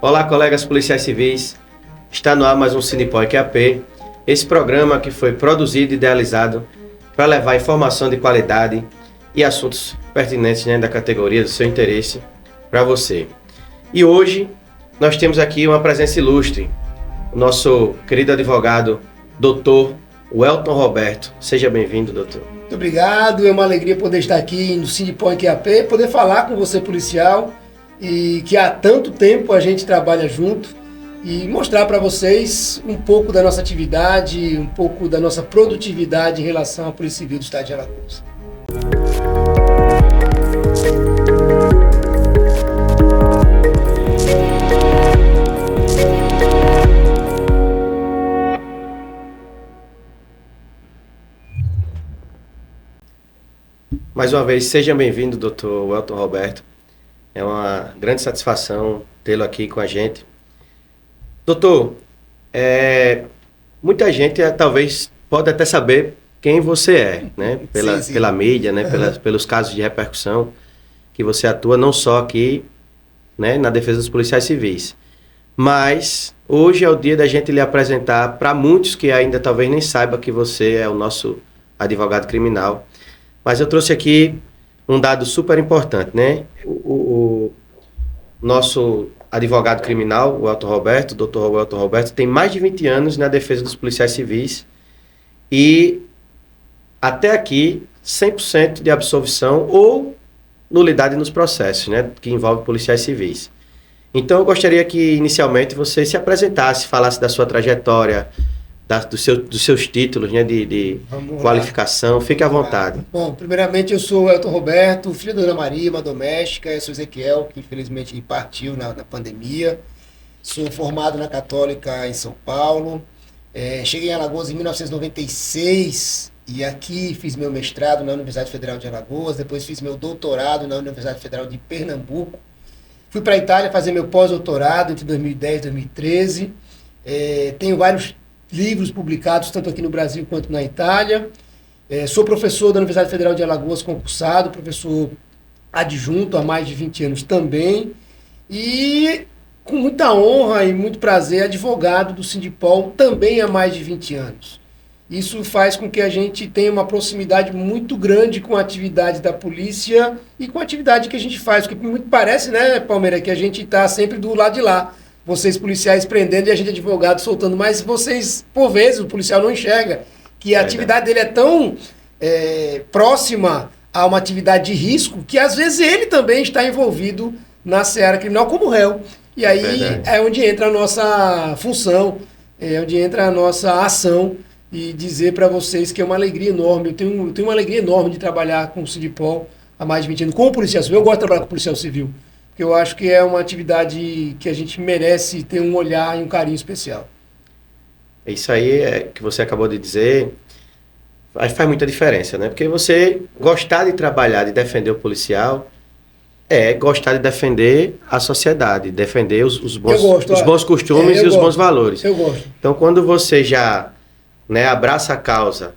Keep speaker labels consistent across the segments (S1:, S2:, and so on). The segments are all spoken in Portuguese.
S1: Olá, colegas policiais civis. Está no ar mais um Cinepó QAP. Esse programa que foi produzido e idealizado para levar informação de qualidade e assuntos pertinentes, da categoria do seu interesse para você. E hoje nós temos aqui uma presença ilustre, o nosso querido advogado, doutor Welton Roberto. Seja bem-vindo, doutor.
S2: Muito obrigado, é uma alegria poder estar aqui no Cinepó QAP, poder falar com você, policial, e que há tanto tempo a gente trabalha junto, e mostrar para vocês um pouco da nossa atividade, um pouco da nossa produtividade em relação à Polícia Civil do Estado de Alagoas.
S1: Mais uma vez, seja bem-vindo, doutor Welton Roberto. É uma grande satisfação tê-lo aqui com a gente. Doutor, muita gente talvez pode até saber quem você é, né? Pela mídia, né? Pelos casos de repercussão que você atua, não só aqui, né? Na defesa dos policiais civis. Mas hoje é o dia da gente lhe apresentar para muitos que ainda talvez nem saibam que você é o nosso advogado criminal. Mas eu trouxe aqui um dado super importante, né? O nosso advogado criminal, o Welton Roberto, o doutor Welton Roberto, tem mais de 20 anos na defesa dos policiais civis e até aqui 100% de absolvição ou nulidade nos processos, né? Que envolve policiais civis. Então eu gostaria que inicialmente você se apresentasse, falasse da sua trajetória, dos seus títulos, né, de qualificação. Fique à vontade.
S2: Bom, primeiramente eu sou o Welton Roberto, filho da Dona Maria, uma doméstica. Eu sou Ezequiel, que infelizmente partiu na pandemia. Sou formado na Católica em São Paulo. Cheguei em Alagoas em 1996 e aqui fiz meu mestrado na Universidade Federal de Alagoas. Depois fiz meu doutorado na Universidade Federal de Pernambuco. Fui para a Itália fazer meu pós-doutorado entre 2010 e 2013. Tenho vários livros publicados, tanto aqui no Brasil quanto na Itália. Sou professor da Universidade Federal de Alagoas, concursado, professor adjunto há mais de 20 anos também. E, com muita honra e muito prazer, advogado do Sindipol também há mais de 20 anos. Isso faz com que a gente tenha uma proximidade muito grande com a atividade da polícia e com a atividade que a gente faz. Porque muito parece, né, Palmeira, que a gente está sempre do lado de lá. Vocês policiais prendendo e a gente advogado soltando, mas vocês, por vezes, o policial não enxerga que a atividade dele é tão próxima a uma atividade de risco que às vezes ele também está envolvido na seara criminal como réu. E aí é onde entra a nossa função, é onde entra a nossa ação e dizer para vocês que é uma alegria enorme. Eu tenho uma alegria enorme de trabalhar com o Sindipol há mais de 20 anos, com o policial civil. Eu gosto de trabalhar com o policial civil. Porque eu acho que é uma atividade que a gente merece ter um olhar e um carinho especial.
S1: Isso aí que você acabou de dizer faz muita diferença, né? Porque você gostar de trabalhar, de defender o policial, gostar de defender a sociedade, defender os bons costumes e os bons valores.
S2: Eu gosto.
S1: Então, quando você já abraça a causa,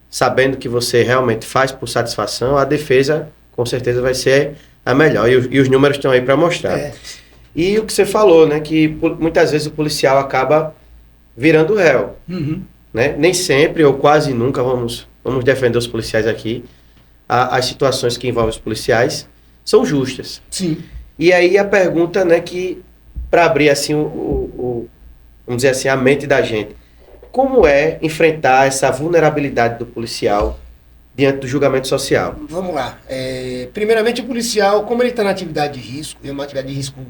S1: sabendo que você realmente faz por satisfação, a defesa, com certeza, vai ser a melhor, e os números estão aí para mostrar. E o que você falou, né, que muitas vezes o policial acaba virando réu. Né? Nem sempre, ou quase nunca, vamos defender os policiais aqui, as situações que envolvem os policiais são justas.
S2: Sim.
S1: E aí a pergunta, né, que para abrir assim, vamos dizer assim, a mente da gente, como é enfrentar essa vulnerabilidade do policial diante do julgamento social?
S2: Vamos lá. Primeiramente, o policial, como ele está na atividade de risco, é uma atividade de risco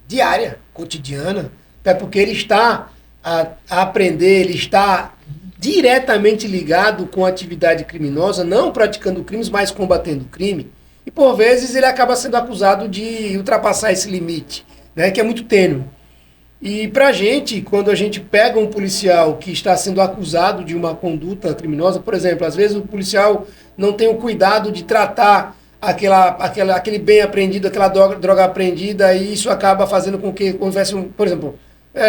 S2: diária, cotidiana, até porque ele está a aprender, ele está diretamente ligado com a atividade criminosa, não praticando crimes, mas combatendo o crime. E, por vezes, ele acaba sendo acusado de ultrapassar esse limite, né, que é muito tênue. E pra gente, quando a gente pega um policial que está sendo acusado de uma conduta criminosa, por exemplo, às vezes o policial não tem o cuidado de tratar aquele bem apreendido, aquela droga apreendida, e isso acaba fazendo com que houvesse por exemplo,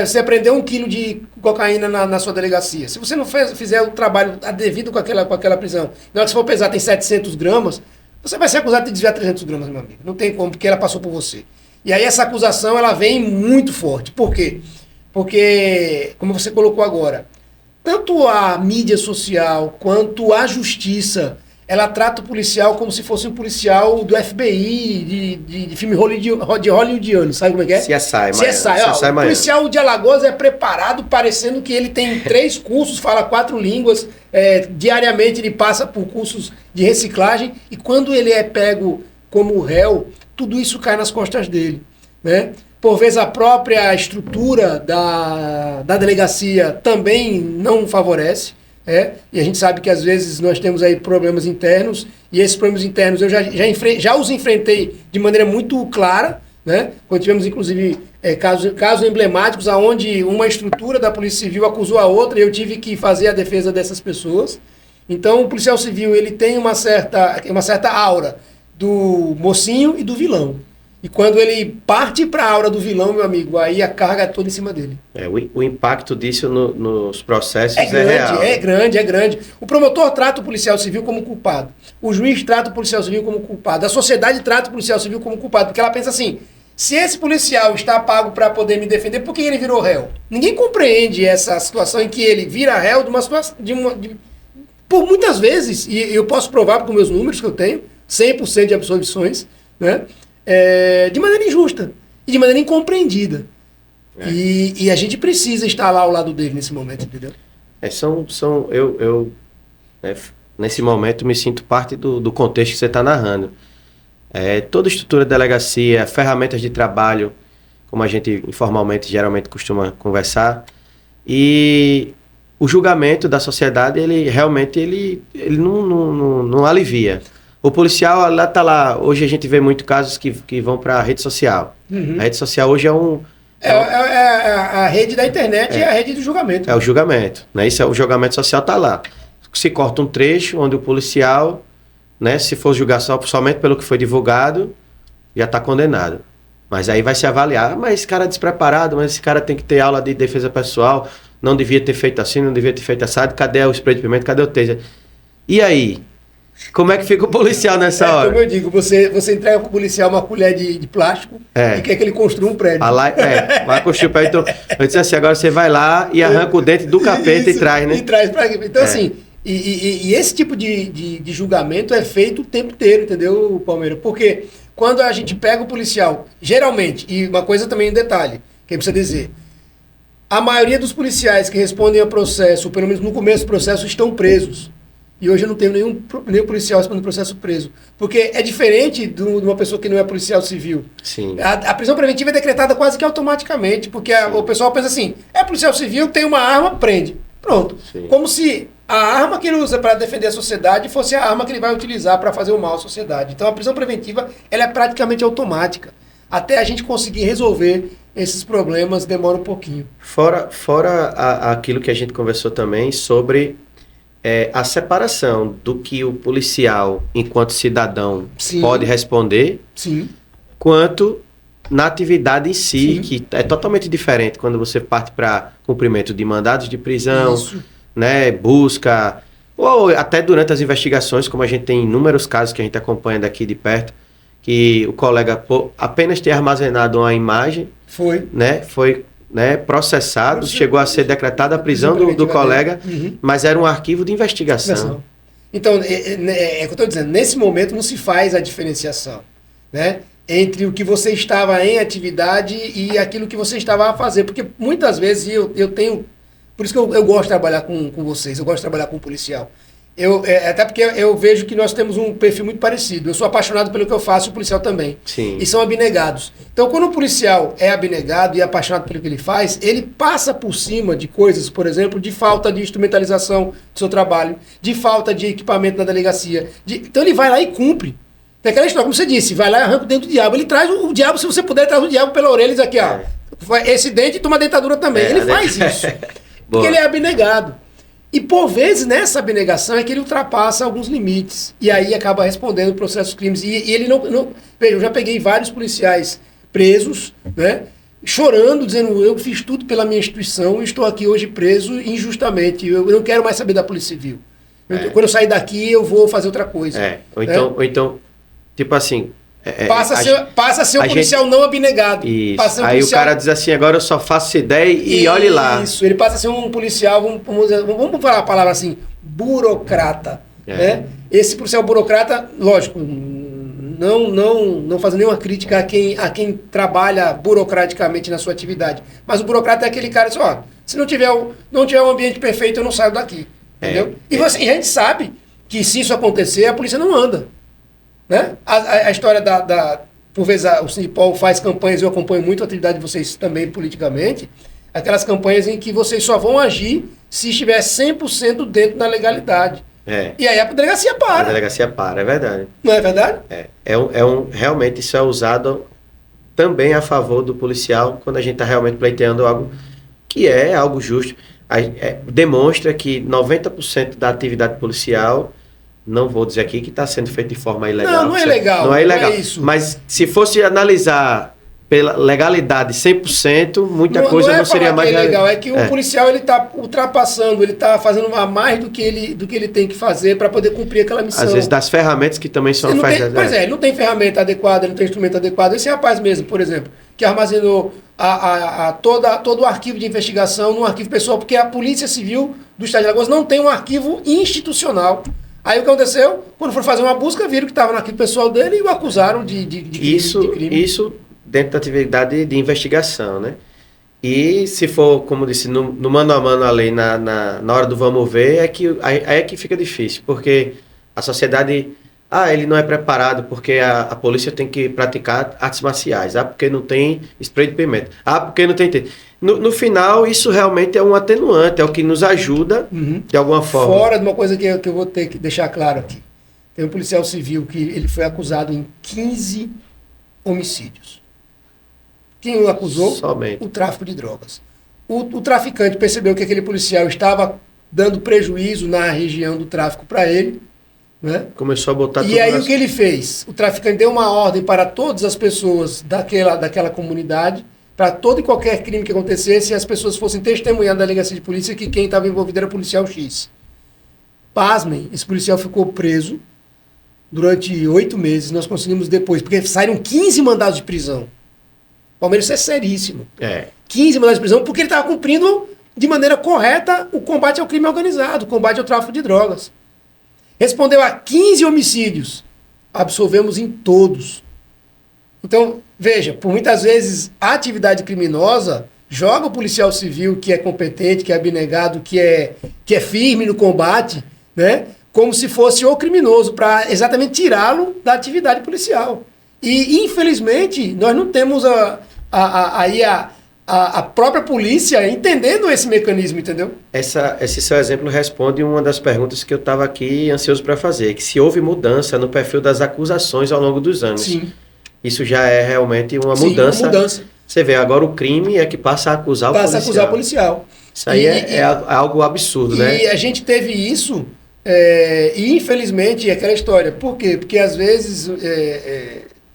S2: você apreendeu 1 quilo de cocaína na sua delegacia. Se você não fizer o trabalho devido com aquela prisão, na hora que você for pesar tem 700 gramas, você vai ser acusado de desviar 300 gramas, meu amigo. Não tem como, porque ela passou por você. E aí essa acusação ela vem muito forte. Por quê? Porque, como você colocou agora, tanto a mídia social quanto a justiça, ela trata o policial como se fosse um policial do FBI, de filme hollywoodiano, sabe como é que é?
S1: CSI.
S2: O policial de Alagoas é preparado parecendo que ele tem 3 cursos, fala 4 línguas, diariamente ele passa por cursos de reciclagem, e quando ele é pego como réu, tudo isso cai nas costas dele, né? Por vezes a própria estrutura da delegacia também não favorece. E a gente sabe que às vezes nós temos aí problemas internos, e esses problemas internos eu já os enfrentei de maneira muito clara, né? Quando tivemos inclusive casos emblemáticos onde uma estrutura da Polícia Civil acusou a outra e eu tive que fazer a defesa dessas pessoas. Então o policial civil ele tem uma certa aura do mocinho e do vilão. E quando ele parte para a aura do vilão, meu amigo, aí a carga é toda em cima dele.
S1: O impacto disso nos processos é real.
S2: É grande. O promotor trata o policial civil como culpado. O juiz trata o policial civil como culpado. A sociedade trata o policial civil como culpado. Porque ela pensa assim, se esse policial está pago para poder me defender, por que ele virou réu? Ninguém compreende essa situação em que ele vira réu de uma situação... por muitas vezes, e eu posso provar com meus números que eu tenho, 100% de absolvições, né? De maneira injusta e de maneira incompreendida. E a gente precisa estar lá ao lado dele nesse momento, entendeu?
S1: Eu nesse momento me sinto parte do contexto que você está narrando. Toda estrutura de delegacia, ferramentas de trabalho, como a gente informalmente geralmente costuma conversar, e o julgamento da sociedade, ele realmente não alivia. O policial lá tá lá. Hoje a gente vê muitos casos que vão para a rede social. Uhum. A rede social hoje
S2: a rede da internet e a rede do julgamento.
S1: É o julgamento, né? O julgamento social tá lá. Se corta um trecho onde o policial, né, se for julgar somente pelo que foi divulgado, já está condenado. Mas aí vai se avaliar, mas esse cara é despreparado, mas esse cara tem que ter aula de defesa pessoal, não devia ter feito assim, não devia ter feito assado, cadê o spray de pimenta, cadê o taser? E aí? Como é que fica o policial nessa hora?
S2: Como eu digo, você entrega para o policial uma colher de plástico e quer que ele construa um prédio.
S1: Vai construir um prédio. Então, eu disse assim, agora você vai lá e arranca o dente do capeta e traz, né?
S2: E traz para aqui. Então, assim, e esse tipo de julgamento é feito o tempo inteiro, entendeu, Palmeira? Porque quando a gente pega o policial, geralmente, e uma coisa também, um detalhe, que precisa dizer, a maioria dos policiais que respondem a processo, ou pelo menos no começo do processo, estão presos. E hoje eu não tenho nenhum policial respondendo processo preso. Porque é diferente de uma pessoa que não é policial civil.
S1: Sim.
S2: A prisão preventiva é decretada quase que automaticamente, porque o pessoal pensa assim, é policial civil, tem uma arma, prende. Pronto. Sim. Como se a arma que ele usa para defender a sociedade fosse a arma que ele vai utilizar para fazer o mal à sociedade. Então a prisão preventiva ela é praticamente automática. Até a gente conseguir resolver esses problemas demora um pouquinho.
S1: Fora aquilo que a gente conversou também sobre... a separação do que o policial, enquanto cidadão, pode responder, quanto na atividade em si, que é totalmente diferente quando você parte para cumprimento de mandados de prisão, né, busca, ou até durante as investigações, como a gente tem inúmeros casos que a gente acompanha daqui de perto, que o colega apenas ter armazenado uma imagem, foi processado, chegou a ser decretada a prisão do colega, mas era um arquivo de investigação.
S2: Então, o que eu estou dizendo, nesse momento não se faz a diferenciação, né, entre o que você estava em atividade e aquilo que você estava a fazer, porque muitas vezes eu tenho, por isso que eu gosto de trabalhar com vocês, eu gosto de trabalhar com policial. Até porque eu vejo que nós temos um perfil muito parecido. Eu sou apaixonado pelo que eu faço, o policial também.
S1: Sim.
S2: E são abnegados. Então, quando o policial é abnegado e é apaixonado pelo que ele faz, ele passa por cima de coisas, por exemplo, de falta de instrumentalização do seu trabalho, de falta de equipamento na delegacia. Então, ele vai lá e cumpre. Tem aquela história, como você disse, vai lá e arranca o dente do diabo. Ele traz o diabo, se você puder, traz o diabo pela orelha e diz aqui, ó, esse dente toma dentadura também. Ele faz isso. Porque ele é abnegado. E por vezes nessa abnegação é que ele ultrapassa alguns limites. E aí acaba respondendo processos crimes. E ele não... Veja, eu já peguei vários policiais presos, né? Chorando, dizendo, eu fiz tudo pela minha instituição e estou aqui hoje preso injustamente. Eu não quero mais saber da Polícia Civil. Quando eu sair daqui, eu vou fazer outra coisa.
S1: Ou então, tipo assim,
S2: Passa a ser um policial não abnegado.
S1: Isso. Aí policial... o cara diz assim, agora eu só faço essa ideia e olhe lá.
S2: Isso, ele passa a ser um policial, vamos falar a palavra assim, burocrata. Né? Esse policial burocrata, lógico, não fazendo nenhuma crítica a quem trabalha burocraticamente na sua atividade. Mas o burocrata é aquele cara que diz, ó, se não tiver um ambiente perfeito, eu não saio daqui. Entendeu? E a gente sabe que se isso acontecer, a polícia não anda. Né? A história por vezes o Sindipol faz campanhas, eu acompanho muito a atividade de vocês também politicamente, aquelas campanhas em que vocês só vão agir se estiver 100% dentro da legalidade. E aí a delegacia para.
S1: A delegacia para, é verdade.
S2: Não é verdade?
S1: Realmente isso é usado também a favor do policial quando a gente está realmente pleiteando algo que é algo justo. Demonstra que 90% da atividade policial, não vou dizer aqui que está sendo feito de forma ilegal.
S2: Não é legal.
S1: Não é ilegal.
S2: Não é isso.
S1: Mas se fosse analisar pela legalidade 100%, muita coisa não seria mais
S2: legal. É que o policial ele está ultrapassando, ele está fazendo a mais do que ele tem que fazer para poder cumprir aquela missão.
S1: Às vezes das ferramentas que também são ofertadas.
S2: Pois ele não tem ferramenta adequada, ele não tem instrumento adequado. Esse rapaz mesmo, por exemplo, que armazenou todo o arquivo de investigação num arquivo pessoal, porque a Polícia Civil do Estado de Alagoas não tem um arquivo institucional. Aí o que aconteceu? Quando foram fazer uma busca, viram que estava no arquivo pessoal dele e o acusaram de crime.
S1: Isso dentro da atividade de investigação, né? E se for, como disse, no mano a mano ali, na hora do vamos ver, aí é que fica difícil, porque a sociedade, ele não é preparado porque a polícia tem que praticar artes marciais, porque não tem spray de pimenta, porque não tem... No final, isso realmente é um atenuante, é o que nos ajuda de alguma forma.
S2: Fora de uma coisa que eu vou ter que deixar claro aqui. Tem um policial civil que ele foi acusado em 15 homicídios. Quem o acusou?
S1: Somente.
S2: O tráfico de drogas. O traficante percebeu que aquele policial estava dando prejuízo na região do tráfico para ele. Né?
S1: Começou a botar tudo.
S2: E aí o que ele fez? O traficante deu uma ordem para todas as pessoas daquela comunidade, para todo e qualquer crime que acontecesse, as pessoas fossem testemunhar na delegacia de polícia que quem estava envolvido era o policial X. Pasmem, esse policial ficou preso durante 8 meses. Nós conseguimos depois, porque saíram 15 mandados de prisão. Palmeiras, isso é seríssimo. 15 mandados de prisão, porque ele estava cumprindo de maneira correta o combate ao crime organizado, o combate ao tráfico de drogas. Respondeu a 15 homicídios. Absolvemos em todos. Então, veja, por muitas vezes a atividade criminosa joga o policial civil que é competente, que é abnegado, que é firme no combate, né, como se fosse o criminoso, para exatamente tirá-lo da atividade policial. E, infelizmente, nós não temos a própria polícia entendendo esse mecanismo, entendeu?
S1: Esse seu exemplo responde uma das perguntas que eu estava aqui ansioso para fazer, que se houve mudança no perfil das acusações ao longo dos anos.
S2: Sim.
S1: Isso já é realmente uma mudança.
S2: Uma mudança.
S1: Você vê, agora o crime é que passa a acusar o policial. Passa a acusar o policial. Isso aí é algo absurdo, né?
S2: E a gente teve isso, e infelizmente é aquela história. Por quê? Porque às vezes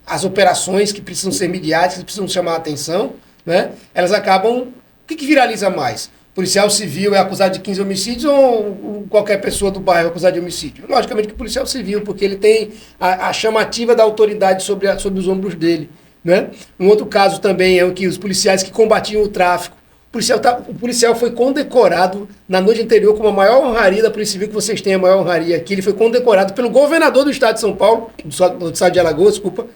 S2: as operações que precisam ser midiáticas, que precisam chamar a atenção, né, elas acabam... O que viraliza mais? O policial civil é acusado de 15 homicídios ou qualquer pessoa do bairro é acusada de homicídio? Logicamente que o policial civil, porque ele tem a chamativa da autoridade sobre os ombros dele. Né? Um outro caso também é o que os policiais que combatiam o tráfico. O policial foi condecorado na noite anterior com a maior honraria da Polícia Civil que vocês têm, a maior honraria aqui. Ele foi condecorado pelo governador do estado de São Paulo, do estado de Alagoas, desculpa.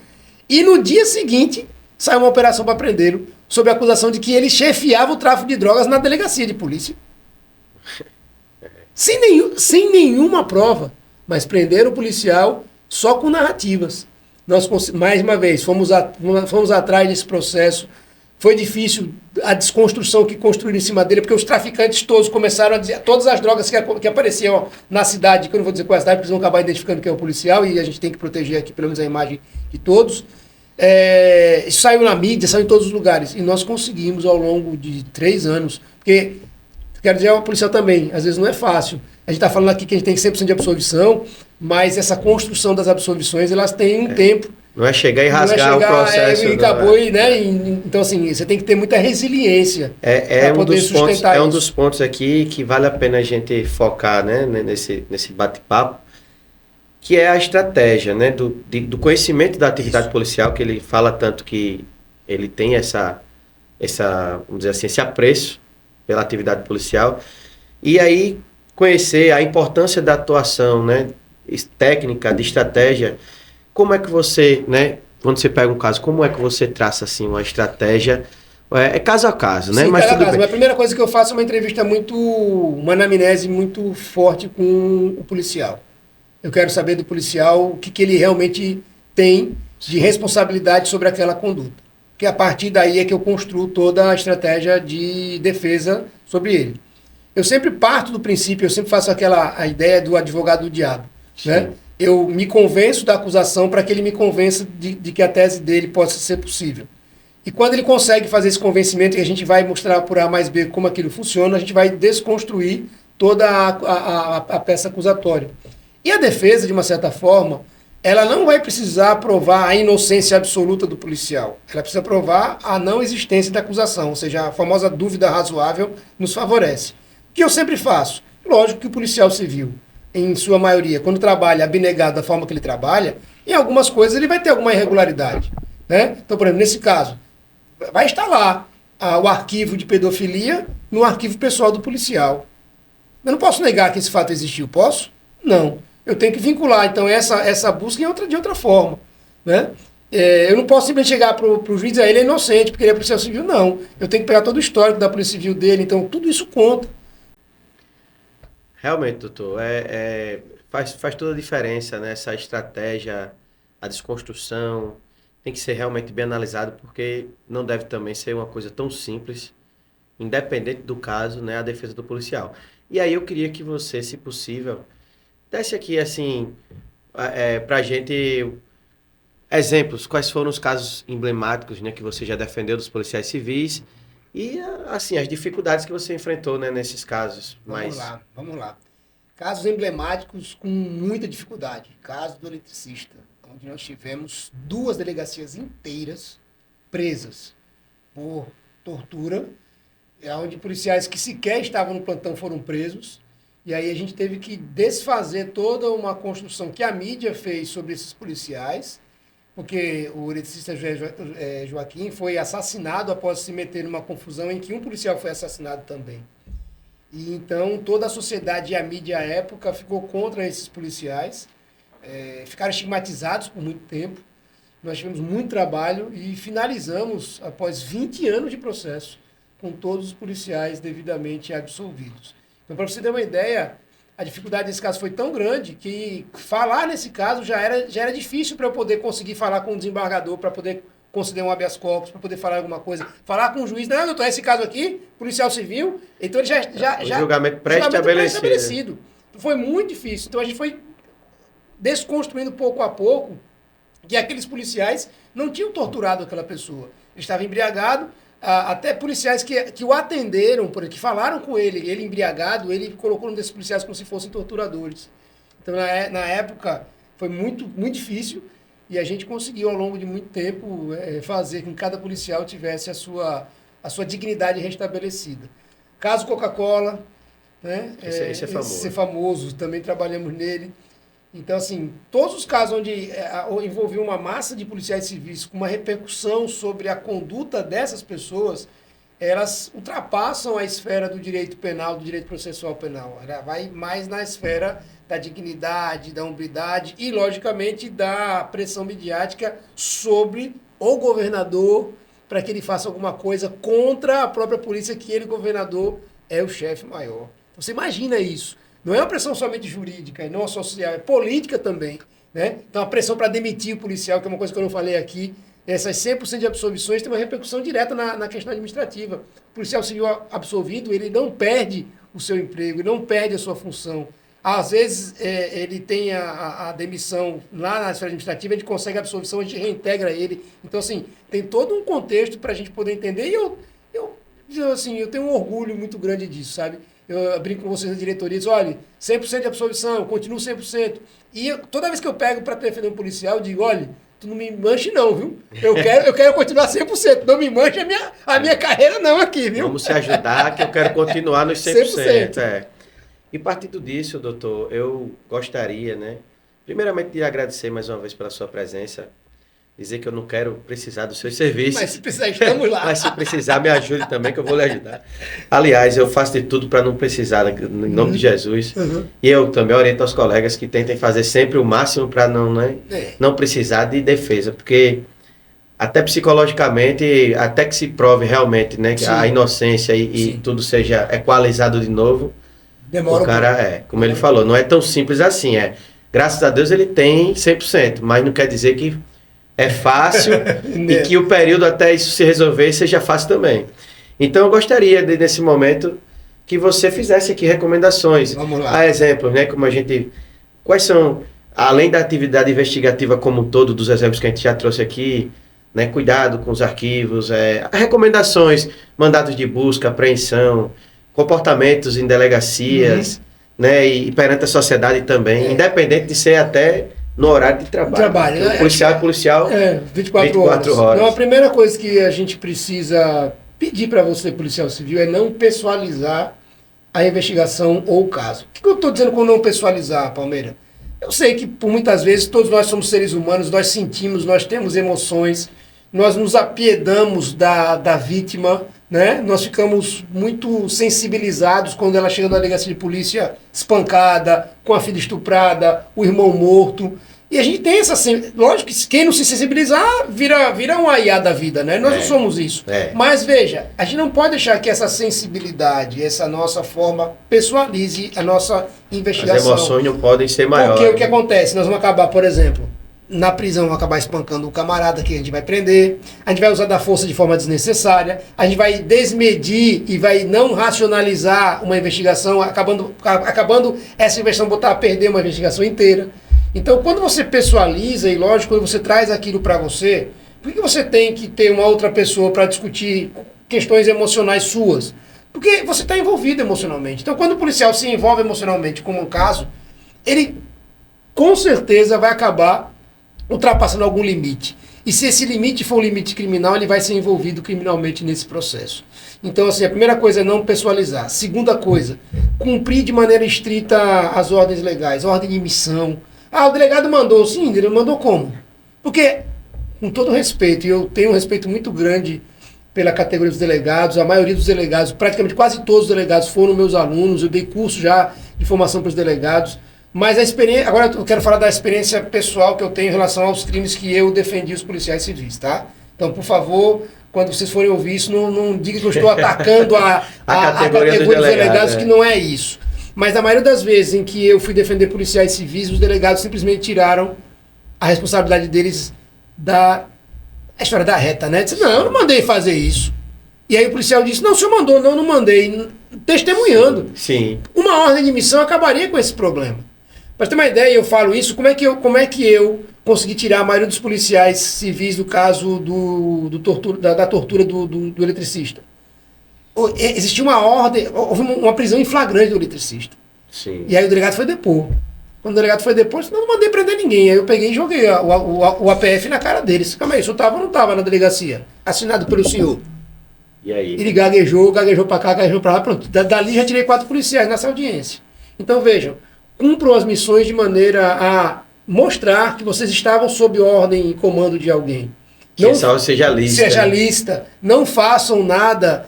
S2: E no dia seguinte, saiu uma operação para prendê-lo, sob a acusação de que ele chefiava o tráfico de drogas na delegacia de polícia. Sem nenhuma prova, mas prenderam o policial só com narrativas. Nós, mais uma vez, fomos atrás desse processo. Foi difícil a desconstrução que construíram em cima dele, porque os traficantes todos começaram a dizer, todas as drogas que apareciam na cidade, que eu não vou dizer qual é a cidade, porque eles vão acabar identificando quem é o policial, e a gente tem que proteger aqui pelo menos a imagem de todos. Isso saiu na mídia, saiu em todos os lugares. E nós conseguimos ao longo de 3 anos, porque, quero dizer, o policial também, às vezes não é fácil. A gente está falando aqui que a gente tem 100% de absolvição, mas essa construção das absolvições, elas têm um tempo.
S1: Não é chegar e rasgar o processo.
S2: E acabou, né? Então, assim, você tem que ter muita resiliência para poder sustentar isso.
S1: É um dos pontos aqui que vale a pena a gente focar, né, nesse bate-papo. que é a estratégia, né, do conhecimento da atividade policial, que ele fala tanto que ele tem vamos dizer assim, esse apreço pela atividade policial, e aí conhecer a importância da atuação, né, técnica, de estratégia. Como é que você, né, quando você pega um caso, como é que você traça assim uma estratégia? É caso a caso, né?
S2: Sim,
S1: Mas tudo bem.
S2: Mas a primeira coisa que eu faço é uma anamnese muito forte com o policial. Eu quero saber do policial o que ele realmente tem de responsabilidade sobre aquela conduta. Porque a partir daí é que eu construo toda a estratégia de defesa sobre ele. Eu sempre parto do princípio, eu sempre faço a ideia do advogado do diabo. Né? Eu me convenço da acusação para que ele me convença de que a tese dele possa ser possível. E quando ele consegue fazer esse convencimento, e a gente vai mostrar por A mais B como aquilo funciona, a gente vai desconstruir toda a peça acusatória. E a defesa, de uma certa forma, ela não vai precisar provar a inocência absoluta do policial. Ela precisa provar a não existência da acusação, ou seja, a famosa dúvida razoável nos favorece. O que eu sempre faço? Lógico que o policial civil, em sua maioria, quando trabalha abnegado da forma que ele trabalha, em algumas coisas ele vai ter alguma irregularidade. Né? Então, por exemplo, nesse caso, vai estar lá o arquivo de pedofilia no arquivo pessoal do policial. Eu não posso negar que esse fato existiu, posso? Não. Eu tenho que vincular, então, essa busca de outra forma. Né? Eu não posso simplesmente chegar para o juiz e dizer ele é inocente, porque ele é policial civil, não. Eu tenho que pegar todo o histórico da polícia civil dele, então tudo isso conta.
S1: Realmente, doutor, faz toda a diferença, né? Essa estratégia, a desconstrução, tem que ser realmente bem analisado, porque não deve também ser uma coisa tão simples, independente do caso, né, a defesa do policial. E aí eu queria que você, se possível, desse aqui, assim, para a gente, exemplos, quais foram os casos emblemáticos, né, que você já defendeu dos policiais civis e, assim, as dificuldades que você enfrentou, né, nesses casos.
S2: Vamos lá. Casos emblemáticos com muita dificuldade. Caso do eletricista, onde nós tivemos 2 delegacias inteiras presas por tortura, onde policiais que sequer estavam no plantão foram presos, e aí a gente teve que desfazer toda uma construção que a mídia fez sobre esses policiais, porque o eletricista Joaquim foi assassinado após se meter numa confusão em que um policial foi assassinado também. E então toda a sociedade e a mídia à época ficou contra esses policiais, ficaram estigmatizados por muito tempo. Nós tivemos muito trabalho e finalizamos após 20 anos de processo com todos os policiais devidamente absolvidos. Então, para você ter uma ideia, a dificuldade desse caso foi tão grande que falar nesse caso já era difícil para eu poder conseguir falar com o desembargador, para poder conceder um habeas corpus, para poder falar alguma coisa. Falar com o juiz, não, doutor, esse caso aqui, policial civil, então ele já
S1: julgamento pré-estabelecido.
S2: Foi muito difícil. Então a gente foi desconstruindo pouco a pouco que aqueles policiais não tinham torturado aquela pessoa. Ele estava embriagado, até policiais que o atenderam, que falaram com ele embriagado, ele colocou um desses policiais como se fossem torturadores. Então, na época, foi muito, muito difícil e a gente conseguiu, ao longo de muito tempo, fazer com que cada policial tivesse a sua dignidade restabelecida. Caso Coca-Cola, né?
S1: Esse é famoso.
S2: Esse é famoso, também trabalhamos nele. Então, assim, todos os casos onde envolveu uma massa de policiais civis com uma repercussão sobre a conduta dessas pessoas, elas ultrapassam a esfera do direito penal, do direito processual penal. Ela vai mais na esfera da dignidade, da hombridade e, logicamente, da pressão midiática sobre o governador para que ele faça alguma coisa contra a própria polícia, que ele, governador, é o chefe maior. Você imagina isso. Não é uma pressão somente jurídica e não social, é política também. Né? Então, a pressão para demitir o policial, que é uma coisa que eu não falei aqui, essas 100% de absolvições têm uma repercussão direta na questão administrativa. O policial civil absolvido, ele não perde o seu emprego, ele não perde a sua função. Às vezes, ele tem a demissão lá na esfera administrativa, a gente consegue a absolvição, a gente reintegra ele. Então, assim, tem todo um contexto para a gente poder entender. E eu tenho um orgulho muito grande disso, sabe? Eu brinco com vocês na diretoria e digo, olha, 100% de absolvição, eu continuo 100%. E toda vez que eu pego para defender um policial, eu digo, olha, tu não me manche não, viu? Eu quero continuar 100%, não me manche a minha carreira não aqui, viu?
S1: Vamos se ajudar que eu quero continuar nos 100%. E partindo disso, doutor, eu gostaria, né, Primeiramente, de agradecer mais uma vez pela sua presença. Dizer que eu não quero precisar dos seus serviços.
S2: Mas se precisar, estamos lá.
S1: Mas se precisar, me ajude também, que eu vou lhe ajudar. Aliás, eu faço de tudo para não precisar, em nome de Jesus. E eu também oriento aos colegas que tentem fazer sempre o máximo para não precisar de defesa. Porque até psicologicamente, até que se prove realmente, né, que a inocência e tudo seja equalizado de novo,
S2: demora
S1: o cara como ele falou, não é tão simples assim. Graças a Deus ele tem 100%, mas não quer dizer que é fácil e que o período até isso se resolver seja fácil também. Então eu gostaria, nesse momento, que você fizesse aqui recomendações.
S2: Vamos lá.
S1: A exemplo, né, quais são, além da atividade investigativa como um todo, dos exemplos que a gente já trouxe aqui, né, cuidado com os arquivos, recomendações, mandados de busca, apreensão, comportamentos em delegacias, né, e perante a sociedade também, independente de ser até no horário de trabalho.
S2: Né?
S1: Policial é policial.
S2: 24 horas. Então, a primeira coisa que a gente precisa pedir para você, policial civil, é não pessoalizar a investigação ou o caso. O que eu estou dizendo com não pessoalizar, Palmeira? Eu sei que, por muitas vezes, todos nós somos seres humanos, nós sentimos, nós temos emoções, nós nos apiedamos da vítima, né? Nós ficamos muito sensibilizados quando ela chega na delegacia de polícia espancada, com a filha estuprada, o irmão morto. E a gente tem essa... Lógico que quem não se sensibilizar vira um aiá da vida, né? Nós não somos isso. Mas veja, a gente não pode deixar que essa sensibilidade, essa nossa forma, pessoalize a nossa investigação.
S1: As emoções não podem ser maiores.
S2: Porque o que acontece? Nós vamos acabar, por exemplo, na prisão, vamos acabar espancando o camarada que a gente vai prender, a gente vai usar da força de forma desnecessária, a gente vai desmedir e vai não racionalizar uma investigação, acabando essa investigação, botar a perder uma investigação inteira. Então, quando você pessoaliza, e lógico, quando você traz aquilo para você, por que você tem que ter uma outra pessoa para discutir questões emocionais suas? Porque você está envolvido emocionalmente. Então, quando o policial se envolve emocionalmente com um caso, ele com certeza vai acabar ultrapassando algum limite. E se esse limite for um limite criminal, ele vai ser envolvido criminalmente nesse processo. Então, assim, a primeira coisa é não pessoalizar. Segunda coisa, cumprir de maneira estrita as ordens legais, ordem de missão. O delegado mandou, sim, ele mandou como? Porque, com todo respeito, e eu tenho um respeito muito grande pela categoria dos delegados, a maioria dos delegados, praticamente quase todos os delegados foram meus alunos, eu dei curso já de formação para os delegados, mas a experiência, agora eu quero falar da experiência pessoal que eu tenho em relação aos crimes que eu defendi os policiais civis, tá? Então, por favor, quando vocês forem ouvir isso, não diga que eu estou atacando a categoria dos delegados, que não é isso. Mas na maioria das vezes em que eu fui defender policiais civis, os delegados simplesmente tiraram a responsabilidade deles a história da reta, né? Disse, não, eu não mandei fazer isso. E aí o policial disse, não, o senhor mandou, não mandei. Testemunhando.
S1: Sim.
S2: Uma ordem de missão acabaria com esse problema. Para ter uma ideia, eu falo isso, como é que eu consegui tirar a maioria dos policiais civis do caso da tortura do eletricista? Existia uma ordem, houve uma prisão em flagrante do eletricista.
S1: Sim.
S2: E aí o delegado foi depor. Quando o delegado foi depor, eu não mandei prender ninguém. Aí eu peguei e joguei o APF na cara deles. Calma aí, o senhor estava ou não estava na delegacia? Assinado pelo senhor.
S1: E aí?
S2: Ele gaguejou para cá, gaguejou para lá, pronto. Dali já tirei 4 policiais nessa audiência. Então vejam, cumpram as missões de maneira a mostrar que vocês estavam sob ordem e comando de alguém.
S1: Não seja lista.
S2: Seja lista. Não façam nada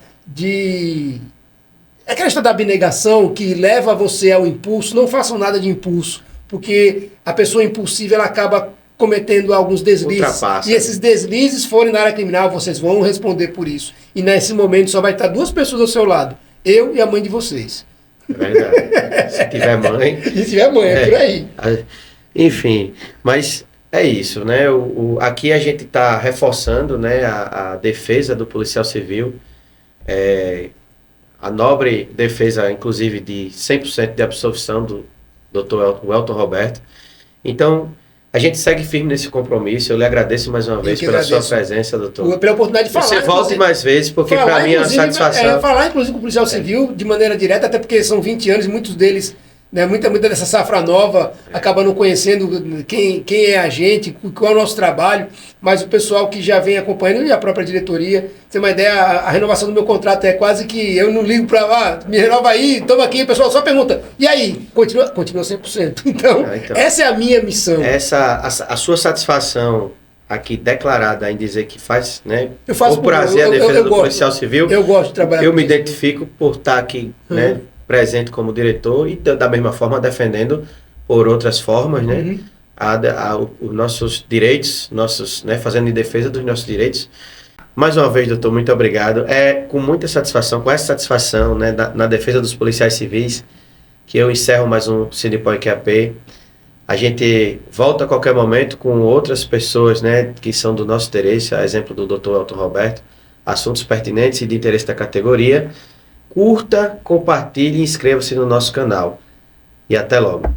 S2: aquela história da abnegação que leva você ao impulso. Não façam nada de impulso, porque a pessoa impulsiva ela acaba cometendo alguns deslizes.
S1: Ultrapassa.
S2: E esses deslizes forem na área criminal, vocês vão responder por isso. E nesse momento só vai estar 2 pessoas ao seu lado, eu e a mãe de vocês.
S1: É verdade. Se tiver mãe.
S2: Se tiver mãe, é por aí.
S1: Enfim, mas é isso, né? Aqui a gente está reforçando, né, a defesa do policial civil, a nobre defesa, inclusive, de 100% de absolvição do Dr. Welton Roberto. Então, a gente segue firme nesse compromisso. Eu lhe agradeço mais uma vez pela sua presença, doutor.
S2: Pela oportunidade de falar.
S1: Você volte mais vezes, porque para mim é uma satisfação.
S2: Falar, inclusive, com o policial civil de maneira direta, até porque são 20 anos e muitos deles né? Muita dessa safra nova acaba não conhecendo quem é a gente, qual é o nosso trabalho, mas o pessoal que já vem acompanhando, e a própria diretoria, tem uma ideia, a renovação do meu contrato é quase que eu não ligo para me renova aí, toma aqui, o pessoal só pergunta, e aí? Continua 100%. Então, essa é a minha missão.
S1: A sua satisfação aqui declarada em dizer que faz, né,
S2: eu faço
S1: por prazer a defesa do policial civil.
S2: Eu gosto de trabalhar.
S1: Eu me identifico por estar aqui, né, presente como diretor e da mesma forma defendendo por outras formas, né, os nossos direitos, né, fazendo em defesa dos nossos direitos. Mais uma vez, doutor, muito obrigado. É com muita satisfação, com essa satisfação, né, na defesa dos policiais civis, que eu encerro mais um Sindical QAP. A gente volta a qualquer momento com outras pessoas, né, que são do nosso interesse, a exemplo do Dr. Elton Roberto, assuntos pertinentes e de interesse da categoria. Curta, compartilhe e inscreva-se no nosso canal. E até logo.